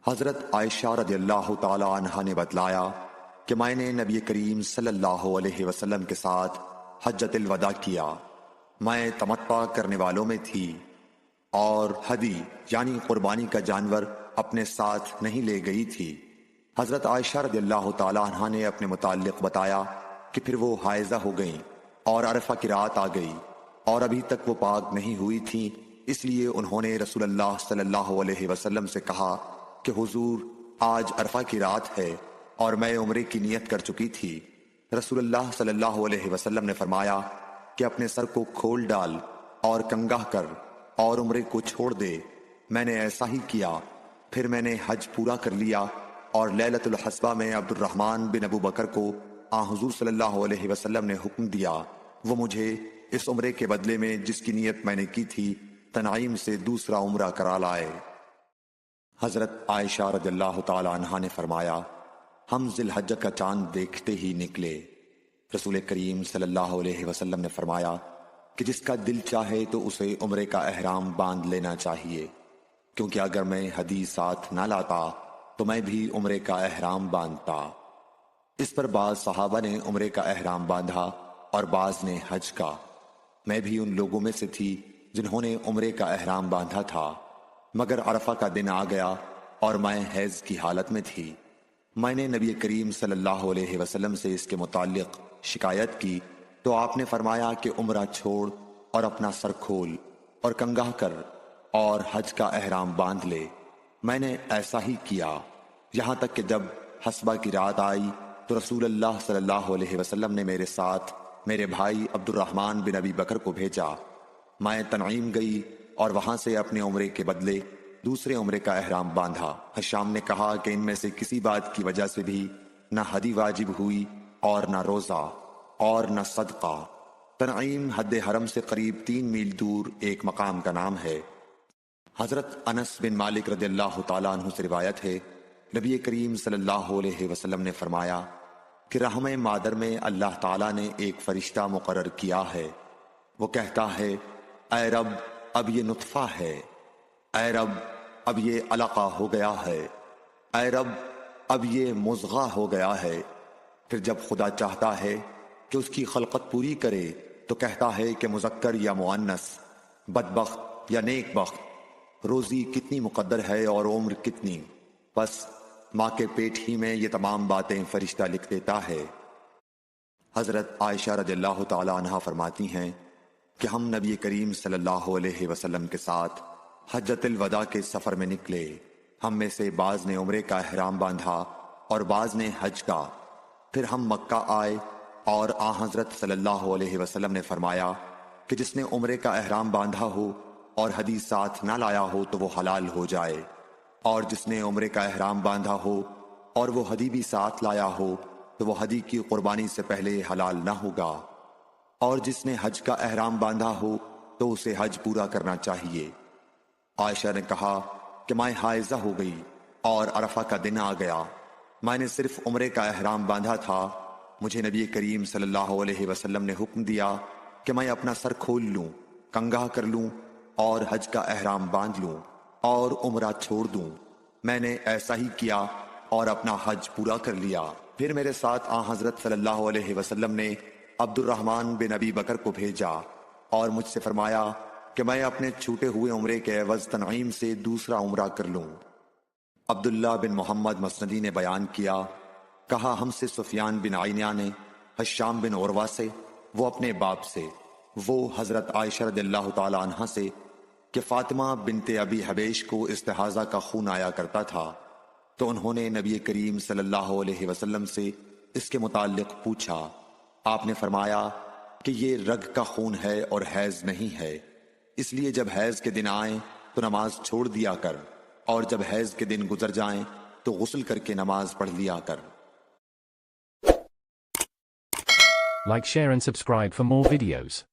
حضرت عائشہ رضی اللہ تعالی عنہا نے بتلایا کہ میں نے نبی کریم صلی اللہ علیہ وسلم کے ساتھ حجۃ الوداع کیا۔ میں تمتع کرنے والوں میں تھی اور ہدی یعنی قربانی کا جانور اپنے ساتھ نہیں لے گئی تھی۔ حضرت عائشہ رضی اللہ تعالی عنہا نے اپنے متعلق بتایا کہ پھر وہ حائضہ ہو گئیں اور عرفہ کی رات آ گئی اور ابھی تک وہ پاک نہیں ہوئی تھیں، اس لیے انہوں نے رسول اللہ صلی اللہ علیہ وسلم سے کہا کہ حضور آج عرفہ کی رات ہے اور میں عمرے کی نیت کر چکی تھی۔ رسول اللہ صلی اللہ علیہ وسلم نے فرمایا کہ اپنے سر کو کھول ڈال اور کنگاہ کر اور عمرے کو چھوڑ دے۔ میں نے ایسا ہی کیا، پھر میں نے حج پورا کر لیا اور لیلۃ الحصبہ میں عبد الرحمن بن ابو بکر کو حضور صلی اللہ علیہ وسلم نے حکم دیا وہ مجھے اس عمرے کے بدلے میں جس کی نیت میں نے کی تھی تنعیم سے دوسرا عمرہ کرا لائے۔ حضرت عائشہ رضی اللہ تعالی عنہا نے فرمایا ہم ذی الحجہ کا چاند دیکھتے ہی نکلے۔ رسول کریم صلی اللہ علیہ وسلم نے فرمایا کہ جس کا دل چاہے تو اسے عمرے کا احرام باندھ لینا چاہیے، کیونکہ اگر میں ہدی ساتھ نہ لاتا تو میں بھی عمرے کا احرام باندھتا۔ اس پر بعض صحابہ نے عمرے کا احرام باندھا اور بعض نے حج کا۔ میں بھی ان لوگوں میں سے تھی جنہوں نے عمرے کا احرام باندھا تھا، مگر عرفہ کا دن آ گیا اور میں حیض کی حالت میں تھی۔ میں نے نبی کریم صلی اللہ علیہ وسلم سے اس کے متعلق شکایت کی تو آپ نے فرمایا کہ عمرہ چھوڑ اور اپنا سر کھول اور کنگاہ کر اور حج کا احرام باندھ لے۔ میں نے ایسا ہی کیا، یہاں تک کہ جب حصبہ کی رات آئی تو رسول اللہ صلی اللہ علیہ وسلم نے میرے ساتھ میرے بھائی عبد الرحمن بن ابی بکر کو بھیجا۔ میں تنعیم گئی اور وہاں سے اپنے عمرے کے بدلے دوسرے عمرے کا احرام باندھا۔ حشام نے کہا کہ ان میں سے کسی بات کی وجہ سے بھی نہ ہدی واجب ہوئی اور نہ روزہ اور نہ صدقہ۔ تنعیم حد حرم سے قریب 3 میل دور ایک مقام کا نام ہے۔ حضرت انس بن مالک رضی اللہ تعالیٰ عنہ سے روایت ہے نبی کریم صلی اللہ علیہ وسلم نے فرمایا کہ رحم مادر میں اللہ تعالیٰ نے ایک فرشتہ مقرر کیا ہے، وہ کہتا ہے اے رب اب یہ نطفہ ہے، اے رب اب یہ علقہ ہو گیا ہے، اے رب اب یہ مضغہ ہو گیا ہے۔ پھر جب خدا چاہتا ہے کہ اس کی خلقت پوری کرے تو کہتا ہے کہ مذکر یا مؤنث، بدبخت یا نیک بخت، روزی کتنی مقدر ہے اور عمر کتنی، بس ماں کے پیٹ ہی میں یہ تمام باتیں فرشتہ لکھ دیتا ہے۔ حضرت عائشہ رضی اللہ تعالی عنہا فرماتی ہیں کہ ہم نبی کریم صلی اللہ علیہ وسلم کے ساتھ حجۃ الوداع کے سفر میں نکلے۔ ہم میں سے بعض نے عمرے کا احرام باندھا اور بعض نے حج کا۔ پھر ہم مکہ آئے اور حضرت صلی اللہ علیہ وسلم نے فرمایا کہ جس نے عمرے کا احرام باندھا ہو اور ہدی ساتھ نہ لایا ہو تو وہ حلال ہو جائے، اور جس نے عمرے کا احرام باندھا ہو اور وہ ہدی بھی ساتھ لایا ہو تو وہ ہدی کی قربانی سے پہلے حلال نہ ہوگا، اور جس نے حج کا احرام باندھا ہو تو اسے حج پورا کرنا چاہیے۔ عائشہ نے کہا کہ میں حائضہ ہو گئی اور عرفہ کا دن آ گیا، میں نے صرف عمرے کا احرام باندھا تھا، مجھے نبی کریم صلی اللہ علیہ وسلم نے حکم دیا کہ میں اپنا سر کھول لوں، کنگاہ کر لوں اور حج کا احرام باندھ لوں اور عمرہ چھوڑ دوں۔ میں نے ایسا ہی کیا اور اپنا حج پورا کر لیا۔ پھر میرے ساتھ حضرت صلی اللہ علیہ وسلم نے عبد الرحمن بن ابی بکر کو بھیجا اور مجھ سے فرمایا کہ میں اپنے چھوٹے ہوئے عمرے کے عوض تنعیم سے دوسرا عمرہ کر لوں۔ عبداللہ بن محمد مسندی نے بیان کیا، کہا ہم سے سفیان بن عینیہ نے حشام بن عروہ سے، وہ اپنے باپ سے، وہ حضرت عائشہ رضی اللہ تعالی عنہا سے کہ فاطمہ بنت ابی حبیش کو استحاضہ کا خون آیا کرتا تھا، تو انہوں نے نبی کریم صلی اللہ علیہ وسلم سے اس کے متعلق پوچھا۔ آپ نے فرمایا کہ یہ رگ کا خون ہے اور حیض نہیں ہے، اس لیے جب حیض کے دن آئیں تو نماز چھوڑ دیا کر، اور جب حیض کے دن گزر جائیں تو غسل کر کے نماز پڑھ لیا کر۔ Like, share and subscribe for more videos.